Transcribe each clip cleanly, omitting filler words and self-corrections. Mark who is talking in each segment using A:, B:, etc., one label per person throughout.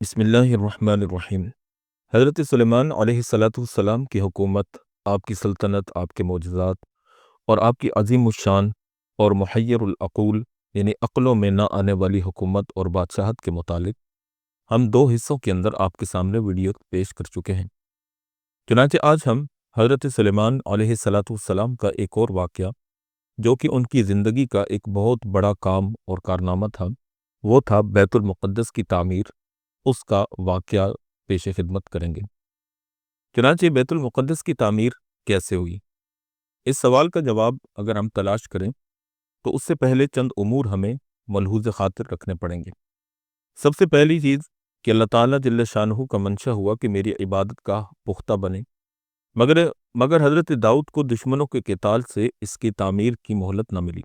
A: بسم اللہ الرحمن الرحیم۔ حضرت سلیمان علیہ السلام کی حکومت، آپ کی سلطنت، آپ کے معجزات اور آپ کی عظیم الشان اور محیر العقول یعنی عقلوں میں نہ آنے والی حکومت اور بادشاہت کے متعلق ہم 2 حصوں کے اندر آپ کے سامنے ویڈیو پیش کر چکے ہیں۔ چنانچہ آج ہم حضرت سلیمان علیہ السلام کا ایک اور واقعہ جو کہ ان کی زندگی کا ایک بہت بڑا کام اور کارنامہ تھا، وہ تھا بیت المقدس کی تعمیر، اس کا واقعہ پیش خدمت کریں گے۔ چنانچہ بیت المقدس کی تعمیر کیسے ہوئی؟ اس سوال کا جواب اگر ہم تلاش کریں تو اس سے پہلے چند امور ہمیں ملحوظ خاطر رکھنے پڑیں گے۔ سب سے پہلی چیز کہ اللہ تعالیٰ جل شانہ کا منشا ہوا کہ میری عبادت گاہ پختہ بنے، مگر حضرت داؤد کو دشمنوں کے قتال سے اس کی تعمیر کی مہلت نہ ملی،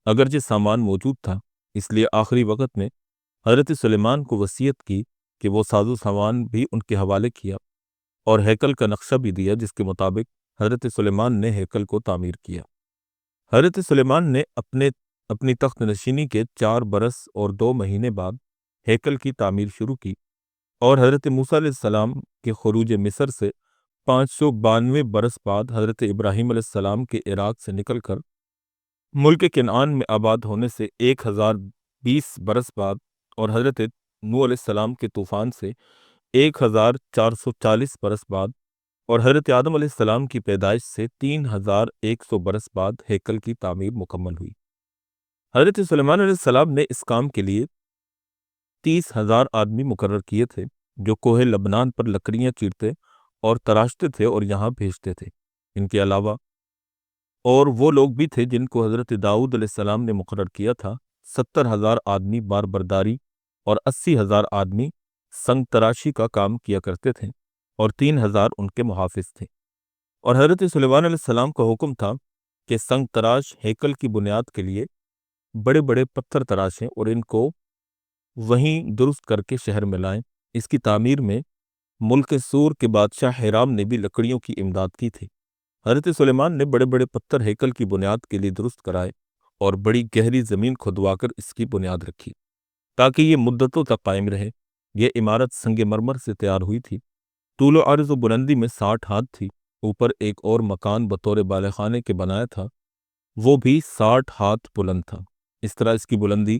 A: اگرچہ سامان موجود تھا۔ اس لیے آخری وقت میں حضرت سلیمان کو وصیت کی کہ وہ ساز و سامان بھی ان کے حوالے کیا اور ہیکل کا نقشہ بھی دیا، جس کے مطابق حضرت سلیمان نے ہیکل کو تعمیر کیا۔ حضرت سلیمان نے اپنی تخت نشینی کے 4 برس اور 2 مہینے بعد ہیکل کی تعمیر شروع کی، اور حضرت موسیٰ علیہ السلام کے خروج مصر سے 592 برس بعد حضرت ابراہیم علیہ السلام کے عراق سے نکل کر ملک کنعان میں آباد ہونے سے 1020 برس بعد، اور حضرت نوح علیہ السلام کے طوفان سے 1440 برس بعد، اور حضرت آدم علیہ السلام کی پیدائش سے 3100 برس بعد ہیکل کی تعمیر مکمل ہوئی۔ حضرت سلیمان علیہ السلام نے اس کام کے لیے 30,000 آدمی مقرر کیے تھے، جو کوہ لبنان پر لکڑیاں چیرتے اور تراشتے تھے اور یہاں بھیجتے تھے۔ ان کے علاوہ اور وہ لوگ بھی تھے جن کو حضرت داؤد علیہ السلام نے مقرر کیا تھا۔ 70,000 آدمی بار برداری اور 80,000 آدمی سنگ تراشی کا کام کیا کرتے تھے، اور 3,000 ان کے محافظ تھے۔ اور حضرت سلیمان علیہ السلام کا حکم تھا کہ سنگ تراش ہیکل کی بنیاد کے لیے بڑے بڑے پتھر تراشیں اور ان کو وہیں درست کر کے شہر میں لائیں۔ اس کی تعمیر میں ملک سور کے بادشاہ حرام نے بھی لکڑیوں کی امداد کی تھی۔ حضرت سلیمان نے بڑے بڑے پتھر ہیکل کی بنیاد کے لیے درست کرائے اور بڑی گہری زمین کھدوا کر اس کی بنیاد رکھی تاکہ یہ مدتوں تک قائم رہے۔ یہ عمارت سنگ مرمر سے تیار ہوئی تھی، طول و عرض و بلندی میں 60 ہاتھ تھی۔ اوپر ایک اور مکان بطور بالخانے کے بنایا تھا، وہ بھی 60 ہاتھ بلند تھا۔ اس طرح اس کی بلندی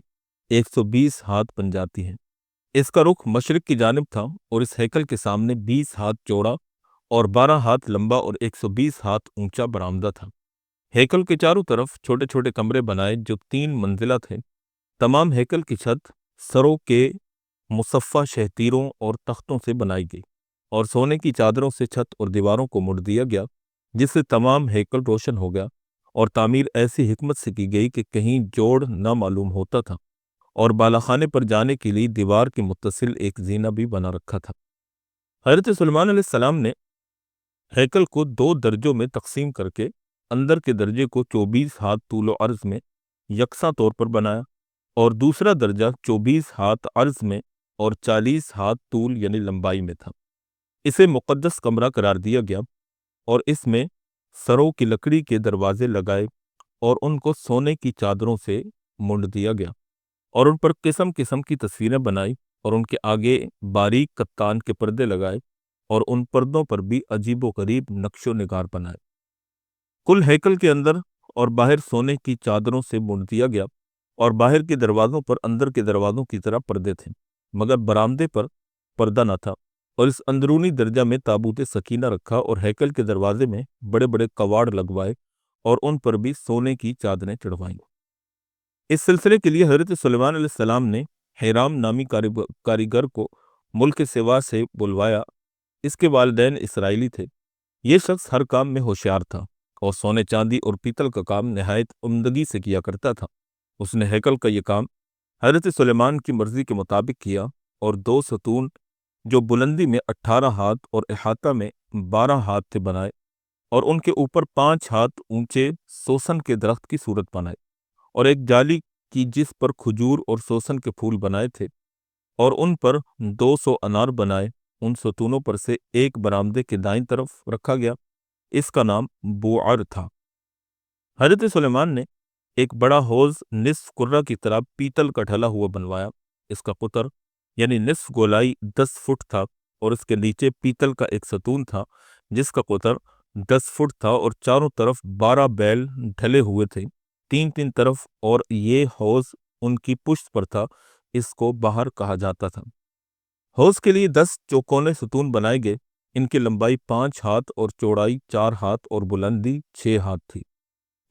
A: 120 ہاتھ بن جاتی ہے۔ اس کا رخ مشرق کی جانب تھا، اور اس ہیکل کے سامنے 20 ہاتھ چوڑا اور 12 ہاتھ لمبا اور 120 ہاتھ اونچا برآمدہ تھا۔ ہیکل کے چاروں طرف چھوٹے چھوٹے کمرے بنائے جو 3 منزلہ تھے۔ تمام ہیکل کی چھت سروں کے مصفہ شہتیروں اور تختوں سے بنائی گئی، اور سونے کی چادروں سے چھت اور دیواروں کو مڑ دیا گیا، جس سے تمام ہیکل روشن ہو گیا، اور تعمیر ایسی حکمت سے کی گئی کہ کہیں جوڑ نہ معلوم ہوتا تھا، اور بالاخانے پر جانے کے لیے دیوار کے متصل ایک زینہ بھی بنا رکھا تھا۔ حضرت سلیمان علیہ السلام نے ہیکل کو 2 درجوں میں تقسیم کر کے اندر کے درجے کو 24 ہاتھ طول و عرض میں یکساں طور پر بنایا، اور دوسرا درجہ 24 ہاتھ عرض میں اور 40 ہاتھ طول یعنی لمبائی میں تھا۔ اسے مقدس کمرہ قرار دیا گیا، اور اس میں سروں کی لکڑی کے دروازے لگائے اور ان کو سونے کی چادروں سے مونڈ دیا گیا، اور ان پر قسم قسم کی تصویریں بنائی، اور ان کے آگے باریک کتان کے پردے لگائے، اور ان پردوں پر بھی عجیب و غریب نقش و نگار بنائے۔ کل ہیکل کے اندر اور باہر سونے کی چادروں سے مونڈ دیا گیا، اور باہر کے دروازوں پر اندر کے دروازوں کی طرح پردے تھے، مگر برآمدے پر پردہ نہ تھا۔ اور اس اندرونی درجہ میں تابوت سکینہ رکھا، اور ہیکل کے دروازے میں بڑے بڑے کواڑ لگوائے، اور ان پر بھی سونے کی چادریں چڑھوائیں۔ اس سلسلے کے لیے حضرت سلیمان علیہ السلام نے حرام نامی کاریگر کو ملک سوا سے بلوایا۔ اس کے والدین اسرائیلی تھے۔ یہ شخص ہر کام میں ہوشیار تھا، اور سونے چاندی اور پیتل کا کام نہایت عمدگی سے کیا کرتا تھا۔ اس نے ہیکل کا یہ کام حضرت سلیمان کی مرضی کے مطابق کیا، اور 2 ستون جو بلندی میں 18 ہاتھ اور احاطہ میں 12 ہاتھ تھے بنائے، اور ان کے اوپر 5 ہاتھ اونچے سوسن کے درخت کی صورت بنائے، اور ایک جالی کی جس پر کھجور اور سوسن کے پھول بنائے تھے، اور ان پر 200 انار بنائے۔ ان ستونوں پر سے ایک برآمدے کے دائیں طرف رکھا گیا، اس کا نام بوعر تھا۔ حضرت سلیمان نے ایک بڑا حوض نصف کرہ کی طرح پیتل کا ڈھلا ہوا بنوایا۔ اس کا قطر یعنی نصف گولائی 10 فٹ تھا، اور اس کے نیچے پیتل کا ایک ستون تھا جس کا قطر 10 فٹ تھا، اور چاروں طرف 12 بیل ڈھلے ہوئے تھے، تین تین طرف، اور یہ حوض ان کی پشت پر تھا۔ اس کو باہر کہا جاتا تھا۔ حوض کے لیے 10 چوکونے ستون بنائے گئے۔ ان کی لمبائی 5 ہاتھ اور چوڑائی 4 ہاتھ اور بلندی 6 ہاتھ تھی۔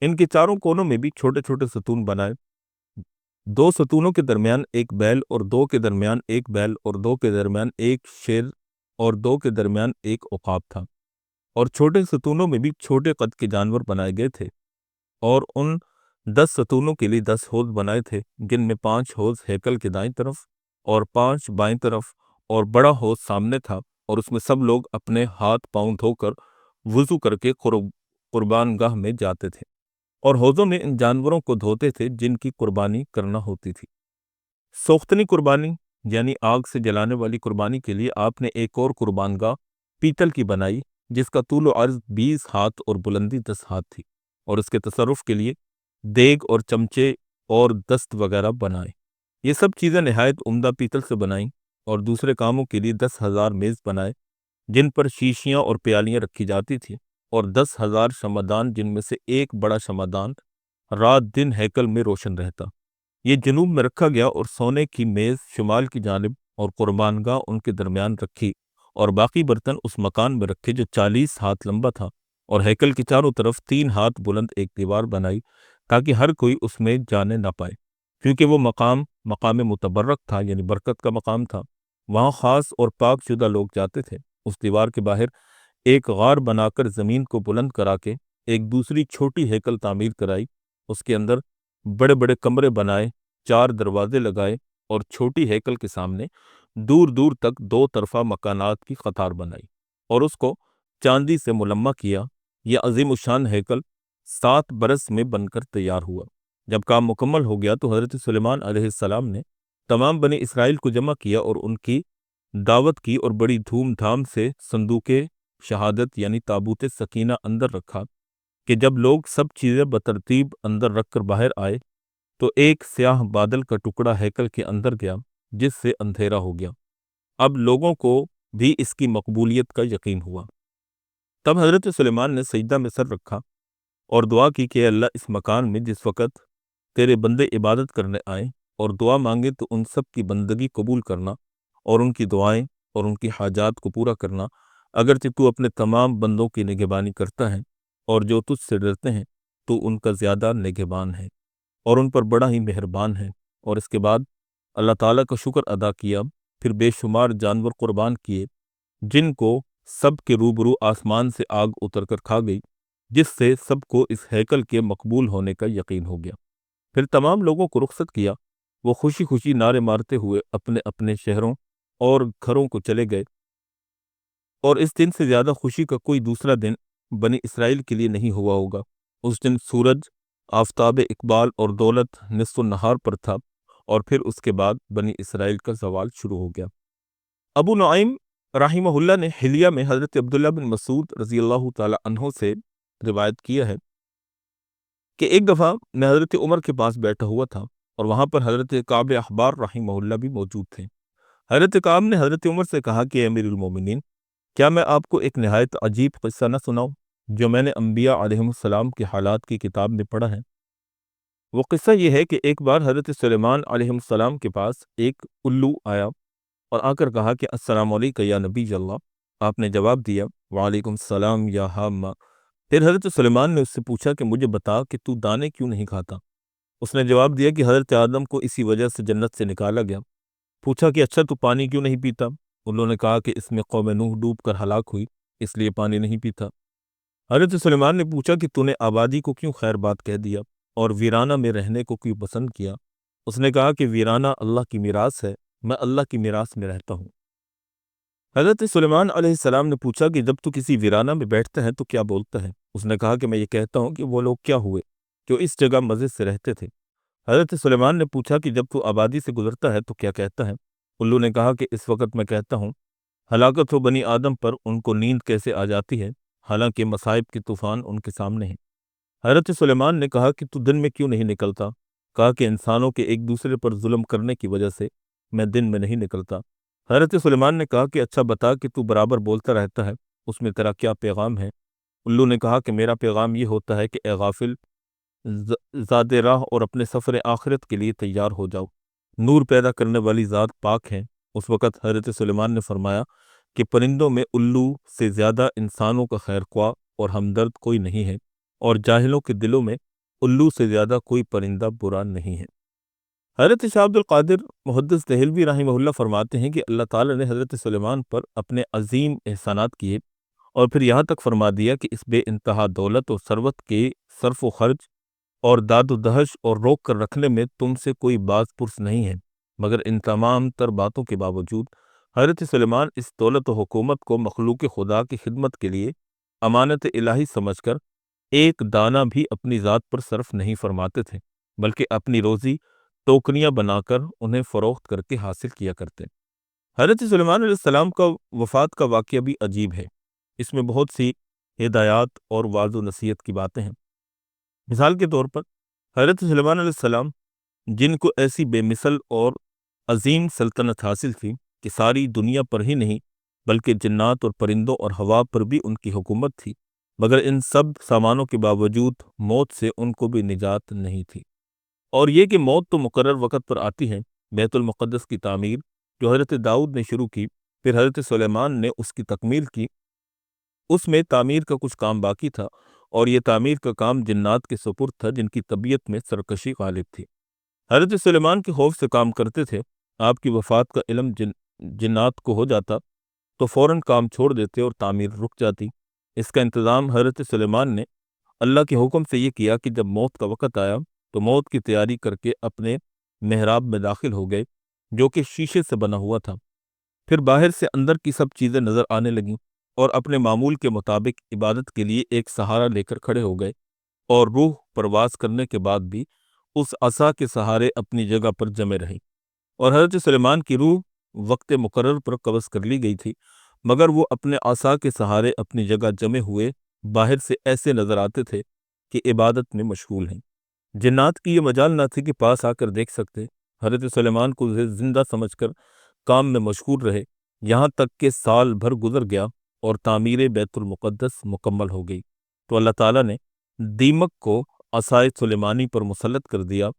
A: ان کے چاروں کونوں میں بھی چھوٹے چھوٹے ستون بنائے۔ 2 ستونوں کے درمیان ایک بیل، اور 2 کے درمیان ایک بیل، اور 2 کے درمیان ایک شیر، اور 2 کے درمیان ایک عقاب تھا۔ اور چھوٹے ستونوں میں بھی چھوٹے قد کے جانور بنائے گئے تھے، اور ان 10 ستونوں کے لیے 10 حوض بنائے تھے، جن میں 5 حوض ہیکل کے دائیں طرف اور 5 بائیں طرف، اور بڑا حوض سامنے تھا، اور اس میں سب لوگ اپنے ہاتھ پاؤں دھو کر وضو کر کے قربان گاہ میں جاتے تھے، اور حوضوں میں ان جانوروں کو دھوتے تھے جن کی قربانی کرنا ہوتی تھی۔ سوختنی قربانی یعنی آگ سے جلانے والی قربانی کے لیے آپ نے ایک اور قربان گاہ پیتل کی بنائی، جس کا طول و عرض 20 ہاتھ اور بلندی 10 ہاتھ تھی، اور اس کے تصرف کے لیے دیگ اور چمچے اور دست وغیرہ بنائے۔ یہ سب چیزیں نہایت عمدہ پیتل سے بنائیں، اور دوسرے کاموں کے لیے 10,000 میز بنائے، جن پر شیشیاں اور پیالیاں رکھی جاتی تھیں، اور 10,000 شمعدان، جن میں سے ایک بڑا شمعدان رات دن ہیکل میں روشن رہتا۔ یہ جنوب میں رکھا گیا، اور سونے کی میز شمال کی جانب اور قربان گاہ ان کے درمیان رکھی، اور باقی برتن اس مکان میں رکھے جو 40 ہاتھ لمبا تھا، اور ہیکل کی چاروں طرف 3 ہاتھ بلند ایک دیوار بنائی، تاکہ ہر کوئی اس میں جانے نہ پائے، کیونکہ وہ مقام متبرک تھا، یعنی برکت کا مقام تھا۔ وہاں خاص اور پاک شدہ لوگ جاتے تھے۔ اس دیوار کے باہر ایک غار بنا کر زمین کو بلند کرا کے ایک دوسری چھوٹی ہیکل تعمیر کرائی، اس کے اندر بڑے بڑے کمرے بنائے، 4 دروازے لگائے، اور چھوٹی ہیکل کے سامنے دور دور تک 2 طرفہ مکانات کی قطار بنائی، اور اس کو چاندی سے ملمع کیا۔ یہ عظیم الشان ہیکل 7 برس میں بن کر تیار ہوا۔ جب کام مکمل ہو گیا تو حضرت سلیمان علیہ السلام نے تمام بنی اسرائیل کو جمع کیا، اور ان کی دعوت کی، اور بڑی دھوم دھام سے صندوق شہادت یعنی تابوت سکینہ اندر رکھا، کہ جب لوگ سب چیزیں بترتیب اندر رکھ کر باہر آئے تو ایک سیاہ بادل کا ٹکڑا ہیکل کے اندر گیا، جس سے اندھیرا ہو گیا۔ اب لوگوں کو بھی اس کی مقبولیت کا یقین ہوا۔ تب حضرت سلیمان نے سجدہ میں سر رکھا اور دعا کی کہ اے اللہ، اس مکان میں جس وقت تیرے بندے عبادت کرنے آئیں اور دعا مانگے تو ان سب کی بندگی قبول کرنا، اور ان کی دعائیں اور ان کی حاجات کو پورا کرنا، اگرچہ تو اپنے تمام بندوں کی نگہبانی کرتا ہے، اور جو تجھ سے ڈرتے ہیں تو ان کا زیادہ نگہبان ہے اور ان پر بڑا ہی مہربان ہے۔ اور اس کے بعد اللہ تعالیٰ کا شکر ادا کیا، پھر بے شمار جانور قربان کیے، جن کو سب کے روبرو آسمان سے آگ اتر کر کھا گئی، جس سے سب کو اس ہیکل کے مقبول ہونے کا یقین ہو گیا۔ پھر تمام لوگوں کو رخصت کیا، وہ خوشی خوشی نعرے مارتے ہوئے اپنے اپنے شہروں اور گھروں کو چلے گئے، اور اس دن سے زیادہ خوشی کا کوئی دوسرا دن بنی اسرائیل کے لیے نہیں ہوا ہوگا۔ اس دن سورج آفتاب اقبال اور دولت نصف النہار پر تھا، اور پھر اس کے بعد بنی اسرائیل کا زوال شروع ہو گیا۔ ابو نعیم رحمہ اللہ نے حلیہ میں حضرت عبداللہ بن مسعود رضی اللہ تعالی عنہ سے روایت کیا ہے کہ ایک دفعہ میں حضرت عمر کے پاس بیٹھا ہوا تھا، اور وہاں پر حضرت کعب احبار رحمہ اللہ بھی موجود تھے۔ حضرت کعب نے حضرت عمر سے کہا کہ امیر المومنین، کیا میں آپ کو ایک نہایت عجیب قصہ نہ سناؤں جو میں نے انبیاء علیہ السلام کے حالات کی کتاب میں پڑھا ہے؟ وہ قصہ یہ ہے کہ ایک بار حضرت سلیمان علیہ السلام کے پاس ایک الو آیا اور آ کر کہا کہ السلام علیکم یا نبی اللہ۔ آپ نے جواب دیا وعلیکم السلام یا حامہ۔ پھر حضرت سلیمان نے اس سے پوچھا کہ مجھے بتا کہ تو دانے کیوں نہیں کھاتا؟ اس نے جواب دیا کہ حضرت آدم کو اسی وجہ سے جنت سے نکالا گیا۔ پوچھا کہ اچھا تو پانی کیوں نہیں پیتا؟ انہوں نے کہا کہ اس میں قوم نوح ڈوب کر ہلاک ہوئی، اس لیے پانی نہیں پیتا۔ حضرت سلیمان نے پوچھا کہ تو نے آبادی کو کیوں خیر بات کہہ دیا اور ویرانہ میں رہنے کو کیوں پسند کیا؟ اس نے کہا کہ ویرانہ اللہ کی میراث ہے، میں اللہ کی میراث میں رہتا ہوں۔ حضرت سلیمان علیہ السلام نے پوچھا کہ جب تو کسی ویرانہ میں بیٹھتا ہے تو کیا بولتا ہے؟ اس نے کہا کہ میں یہ کہتا ہوں کہ وہ لوگ کیا ہوئے جو اس جگہ مزے سے رہتے تھے۔ حضرت سلیمان نے پوچھا کہ جب تو آبادی سے گزرتا ہے تو کیا کہتا ہے؟ الو نے کہا کہ اس وقت میں کہتا ہوں ہلاکت ہو بنی آدم پر، ان کو نیند کیسے آ جاتی ہے، حالانکہ مصائب کے طوفان ان کے سامنے ہیں۔ حضرت سلیمان نے کہا کہ تو دن میں کیوں نہیں نکلتا؟ کہا کہ انسانوں کے ایک دوسرے پر ظلم کرنے کی وجہ سے میں دن میں نہیں نکلتا۔ حضرت سلیمان نے کہا کہ اچھا بتا کہ تو برابر بولتا رہتا ہے، اس میں تیرا کیا پیغام ہے؟ الو نے کہا کہ میرا پیغام یہ ہوتا ہے کہ اے غافل، زاد راہ اور اپنے سفر آخرت کے لیے تیار ہو جاؤ، نور پیدا کرنے والی ذات پاک ہے۔ اس وقت حضرت سلیمان نے فرمایا کہ پرندوں میں الو سے زیادہ انسانوں کا خیر خواہ اور ہمدرد کوئی نہیں ہے، اور جاہلوں کے دلوں میں الو سے زیادہ کوئی پرندہ برا نہیں ہے۔ حضرت شاہ عبد القادر محدث دہلوی رحمہ اللہ فرماتے ہیں کہ اللہ تعالیٰ نے حضرت سلیمان پر اپنے عظیم احسانات کیے، اور پھر یہاں تک فرما دیا کہ اس بے انتہا دولت اور ثروت کے صرف و خرچ اور داد و دہش اور روک کر رکھنے میں تم سے کوئی باز پرس نہیں ہے، مگر ان تمام تر باتوں کے باوجود حضرت سلیمان اس دولت و حکومت کو مخلوق خدا کی خدمت کے لیے امانت الہی سمجھ کر ایک دانہ بھی اپنی ذات پر صرف نہیں فرماتے تھے، بلکہ اپنی روزی ٹوکریاں بنا کر انہیں فروخت کر کے حاصل کیا کرتے۔ حضرت سلیمان علیہ السلام کا وفات کا واقعہ بھی عجیب ہے۔ اس میں بہت سی ہدایات اور وعظ و نصیحت کی باتیں ہیں۔ مثال کے طور پر حضرت سلیمان علیہ السلام، جن کو ایسی بے مثل اور عظیم سلطنت حاصل تھی کہ ساری دنیا پر ہی نہیں بلکہ جنات اور پرندوں اور ہوا پر بھی ان کی حکومت تھی، مگر ان سب سامانوں کے باوجود موت سے ان کو بھی نجات نہیں تھی۔ اور یہ کہ موت تو مقرر وقت پر آتی ہے۔ بیت المقدس کی تعمیر جو حضرت داؤد نے شروع کی، پھر حضرت سلیمان نے اس کی تکمیل کی، اس میں تعمیر کا کچھ کام باقی تھا، اور یہ تعمیر کا کام جنات کے سپرد تھا جن کی طبیعت میں سرکشی غالب تھی۔ حضرت سلیمان کے خوف سے کام کرتے تھے۔ آپ کی وفات کا علم جنات کو ہو جاتا تو فوراً کام چھوڑ دیتے اور تعمیر رک جاتی۔ اس کا انتظام حضرت سلیمان نے اللہ کے حکم سے یہ کیا کہ جب موت کا وقت آیا تو موت کی تیاری کر کے اپنے محراب میں داخل ہو گئے جو کہ شیشے سے بنا ہوا تھا۔ پھر باہر سے اندر کی سب چیزیں نظر آنے لگیں، اور اپنے معمول کے مطابق عبادت کے لیے ایک سہارا لے کر کھڑے ہو گئے، اور روح پرواز کرنے کے بعد بھی اس عصا کے سہارے اپنی جگہ پر جمے رہی۔ اور حضرت سلیمان کی روح وقت مقرر پر قبض کر لی گئی تھی، مگر وہ اپنے عصا کے سہارے اپنی جگہ جمے ہوئے باہر سے ایسے نظر آتے تھے کہ عبادت میں مشغول ہیں۔ جنات کی یہ مجال نہ تھی کہ پاس آ کر دیکھ سکتے۔ حضرت سلیمان کو زندہ سمجھ کر کام میں مشغول رہے، یہاں تک کہ سال بھر گزر گیا اور تعمیر بیت المقدس مکمل ہو گئی تو اللہ تعالیٰ نے دیمک کو عصائے سلیمانی پر مسلط کر دیا۔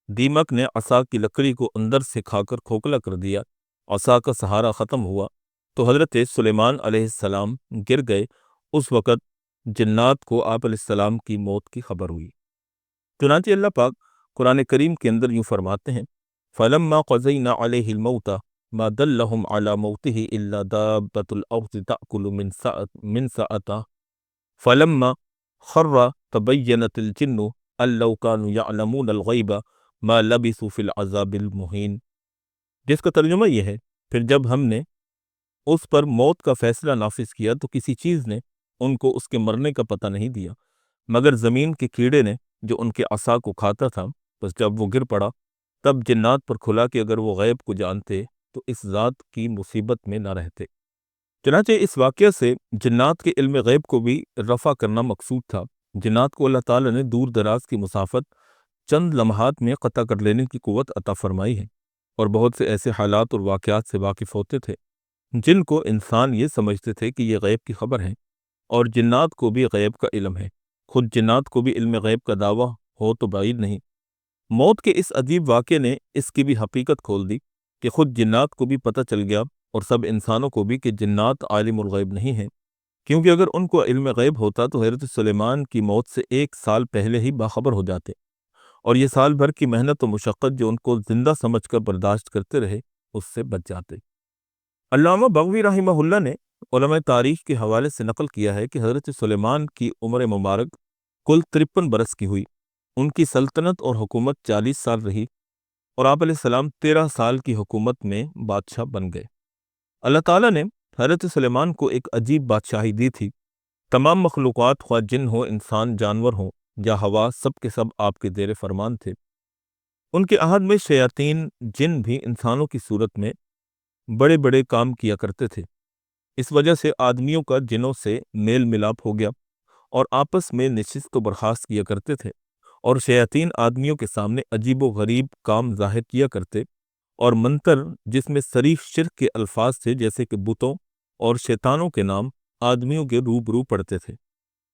A: دیمک نے عصا کی لکڑی کو اندر سے کھا کر کھوکھلا کر دیا، عصا کا سہارا ختم ہوا تو حضرت سلیمان علیہ السلام گر گئے۔ اس وقت جنات کو آپ علیہ السلام کی موت کی خبر ہوئی۔ چنانچہ اللہ پاک قرآن کریم کے اندر یوں فرماتے ہیں، فَلَمَّا قَضَيْنَا عَلَيْهِ الْمَوْتَ مَا دَلَّهُمْ عَلَى مَوْتِهِ إِلَّا دَابَّةُ الْأَرْضِ تَأْكُلُ مِنْ سَأَتَهُ فَلَمَّا خَرَّ تَبَيَّنَتِ الْجِنُّ أَن لَّوْ كَانُوا يَعْلَمُونَ الْغَيْبَ مَا لَبِثُوا فِي الْعَذَابِ الْمُهِينِ، جس کا ترجمہ یہ ہے، پھر جب ہم نے اس پر موت کا فیصلہ نافذ کیا تو کسی چیز نے ان کو اس کے مرنے کا پتہ نہیں دیا مگر زمین کے کیڑے نے جو ان کے عصا کو کھاتا تھا۔ بس جب وہ گر پڑا تب جنات پر کھلا کہ اگر وہ غیب کو جانتے تو اس ذات کی مصیبت میں نہ رہتے۔ چنانچہ اس واقعہ سے جنات کے علم غیب کو بھی رفع کرنا مقصود تھا۔ جنات کو اللہ تعالیٰ نے دور دراز کی مسافت چند لمحات میں قطع کر لینے کی قوت عطا فرمائی ہے، اور بہت سے ایسے حالات اور واقعات سے واقف ہوتے تھے جن کو انسان یہ سمجھتے تھے کہ یہ غیب کی خبر ہے، اور جنات کو بھی غیب کا علم ہے۔ خود جنات کو بھی علم غیب کا دعویٰ ہو تو بعید نہیں۔ موت کے اس عجیب واقعے نے اس کی بھی حقیقت کھول دی کہ خود جنات کو بھی پتہ چل گیا، اور سب انسانوں کو بھی، کہ جنات عالم الغیب نہیں ہیں، کیونکہ اگر ان کو علم غیب ہوتا تو حضرت سلیمان کی موت سے 1 سال پہلے ہی باخبر ہو جاتے، اور یہ سال بھر کی محنت و مشقت جو ان کو زندہ سمجھ کر برداشت کرتے رہے اس سے بچ جاتے۔ علامہ بغوی رحمہ اللہ نے علماء تاریخ کے حوالے سے نقل کیا ہے کہ حضرت سلیمان کی عمر مبارک کل 53 برس کی ہوئی۔ ان کی سلطنت اور حکومت 40 سال رہی، اور آپ علیہ السلام 13 سال کی حکومت میں بادشاہ بن گئے۔ اللہ تعالیٰ نے حضرت سلیمان کو ایک عجیب بادشاہی دی تھی۔ تمام مخلوقات، خواہ جن ہو، انسان، جانور ہوں یا ہوا، سب کے سب آپ کے زیر فرمان تھے۔ ان کے عہد میں شیاطین جن بھی انسانوں کی صورت میں بڑے بڑے کام کیا کرتے تھے۔ اس وجہ سے آدمیوں کا جنوں سے میل ملاپ ہو گیا، اور آپس میں نشست و برخاست کیا کرتے تھے، اور شیاطین آدمیوں کے سامنے عجیب و غریب کام ظاہر کیا کرتے اور منتر جس میں صریح شرک کے الفاظ تھے جیسے کہ بتوں اور شیطانوں کے نام آدمیوں کے روبرو پڑتے تھے،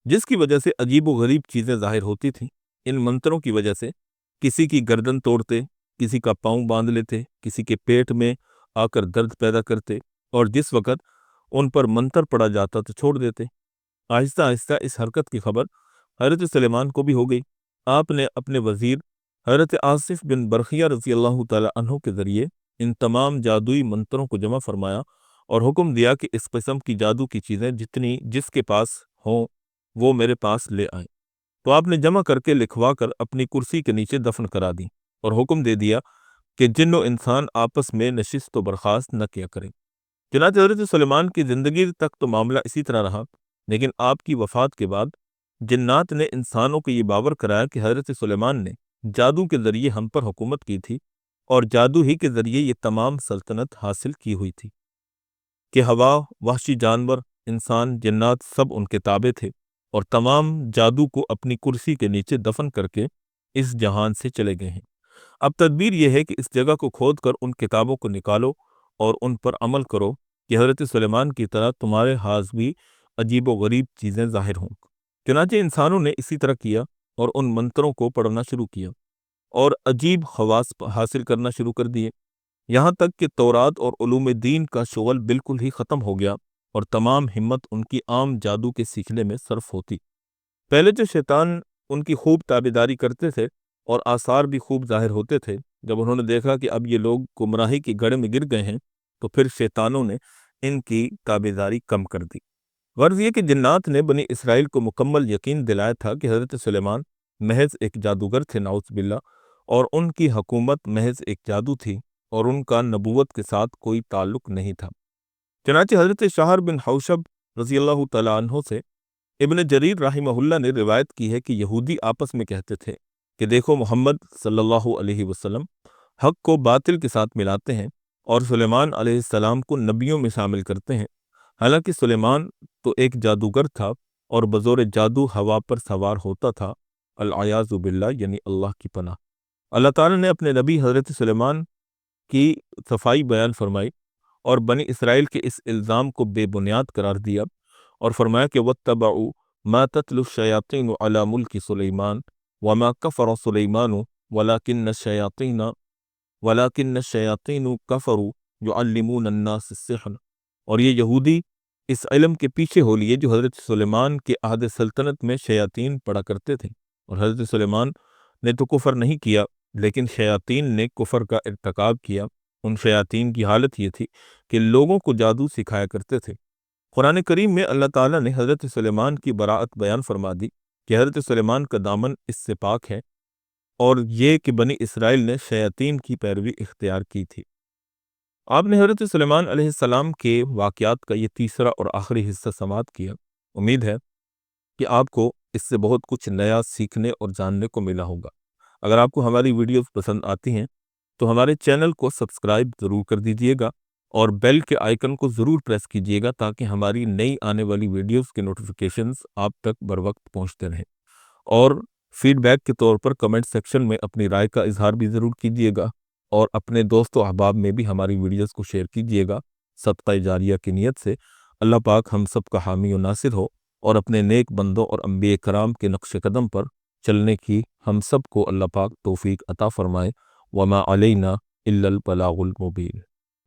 A: جس کی وجہ سے عجیب و غریب چیزیں ظاہر ہوتی تھیں۔ ان منتروں کی وجہ سے کسی کی گردن توڑتے، کسی کا پاؤں باندھ لیتے، کسی کے پیٹ میں آ کر درد پیدا کرتے، اور جس وقت ان پر منتر پڑا جاتا تو چھوڑ دیتے۔ آہستہ آہستہ اس حرکت کی خبر حضرت سلیمان کو بھی ہو گئی۔ آپ نے اپنے وزیر حضرت آصف بن برخیہ رضی اللہ تعالی عنہ کے ذریعے ان تمام جادوئی منتروں کو جمع فرمایا اور حکم دیا کہ اس قسم کی جادو کی چیزیں جس کے پاس ہوں وہ میرے پاس لے آئیں۔ تو آپ نے جمع کر کے لکھوا کر اپنی کرسی کے نیچے دفن کرا دی اور حکم دے دیا کہ جن و انسان آپس میں نشست و برخاست نہ کیا کریں۔ چنانچہ حضرت سلیمان کی زندگی تک تو معاملہ اسی طرح رہا، لیکن آپ کی وفات کے بعد جنات نے انسانوں کو یہ باور کرایا کہ حضرت سلیمان نے جادو کے ذریعے ہم پر حکومت کی تھی اور جادو ہی کے ذریعے یہ تمام سلطنت حاصل کی ہوئی تھی، کہ ہوا، وحشی جانور، انسان، جنات سب ان کے تابع تھے اور تمام جادو کو اپنی کرسی کے نیچے دفن کر کے اس جہان سے چلے گئے ہیں۔ اب تدبیر یہ ہے کہ اس جگہ کو کھود کر ان کتابوں کو نکالو اور ان پر عمل کرو کہ حضرت سلیمان کی طرح تمہارے ہاض بھی عجیب و غریب چیزیں ظاہر ہوں۔ چنانچہ انسانوں نے اسی طرح کیا اور ان منتروں کو پڑھنا شروع کیا اور عجیب خواص حاصل کرنا شروع کر دیے، یہاں تک کہ تورات اور علوم دین کا شغل بالکل ہی ختم ہو گیا اور تمام ہمت ان کی عام جادو کے سیکھنے میں صرف ہوتی۔ پہلے جو شیطان ان کی خوب تابعداری کرتے تھے اور آثار بھی خوب ظاہر ہوتے تھے، جب انہوں نے دیکھا کہ اب یہ لوگ گمراہی کی گڑھ میں گر گئے ہیں تو پھر شیطانوں نے ان کی تابعداری کم کر دی۔ غرض یہ کہ جنات نے بنی اسرائیل کو مکمل یقین دلایا تھا کہ حضرت سلیمان محض ایک جادوگر تھے نعوذ باللہ، اور ان کی حکومت محض ایک جادو تھی اور ان کا نبوت کے ساتھ کوئی تعلق نہیں تھا۔ چنانچہ حضرت شہر بن حوشب رضی اللہ تعالیٰ عنہ سے ابن جریر رحمہ اللہ نے روایت کی ہے کہ یہودی آپس میں کہتے تھے کہ دیکھو محمد صلی اللہ علیہ وسلم حق کو باطل کے ساتھ ملاتے ہیں اور سلیمان علیہ السلام کو نبیوں میں شامل کرتے ہیں، حالانکہ سلیمان تو ایک جادوگر تھا اور بزور جادو ہوا پر سوار ہوتا تھا، العیاذ باللہ، یعنی اللہ کی پناہ۔ اللہ تعالیٰ نے اپنے نبی حضرت سلیمان کی صفائی بیان فرمائی اور بنی اسرائیل کے اس الزام کو بے بنیاد قرار دیا اور فرمایا کہ وَاتَّبَعُوا مَا تَتْلُو الشَّيَاطِينُ عَلَى مُلْكِ سُلَيْمَانَ وَمَا كَفَرَ سُلَيْمَانُ وَلَكِنَّ الشَّيَاطِينُ كَفَرُوا يُعَلِّمُونَ النَّاسَ السِّحْرَ۔ اور یہ یہودی اس علم کے پیچھے ہو لیے جو حضرت سلیمان کے عہد سلطنت میں شیاطین پڑھا کرتے تھے، اور حضرت سلیمان نے تو کفر نہیں کیا لیکن شیاطین نے کفر کا ارتکاب کیا۔ ان شیاطین کی حالت یہ تھی کہ لوگوں کو جادو سکھایا کرتے تھے۔ قرآن کریم میں اللہ تعالیٰ نے حضرت سلیمان کی براءت بیان فرما دی کہ حضرت سلیمان کا دامن اس سے پاک ہے، اور یہ کہ بنی اسرائیل نے شیاطین کی پیروی اختیار کی تھی۔ آپ نے حضرت سلیمان علیہ السلام کے واقعات کا یہ تیسرا اور آخری حصہ سماعت کیا۔ امید ہے کہ آپ کو اس سے بہت کچھ نیا سیکھنے اور جاننے کو ملا ہوگا۔ اگر آپ کو ہماری ویڈیوز پسند آتی ہیں تو ہمارے چینل کو سبسکرائب ضرور کر دیجئے گا اور بیل کے آئیکن کو ضرور پریس کیجئے گا تاکہ ہماری نئی آنے والی ویڈیوز کے نوٹیفیکیشنز آپ تک بر وقت پہنچتے رہیں، اور فیڈ بیک کے طور پر کمنٹ سیکشن میں اپنی رائے کا اظہار بھی ضرور کیجئے گا، اور اپنے دوست و احباب میں بھی ہماری ویڈیوز کو شیئر کیجئے گا صدقہ جاریہ کی نیت سے۔ اللہ پاک ہم سب کا حامی و ناصر ہو اور اپنے نیک بندوں اور انبیاء کرام کے نقش قدم پر چلنے کی ہم سب کو اللہ پاک توفیق عطا فرمائے۔ وما علینا الا البلاغ المبین۔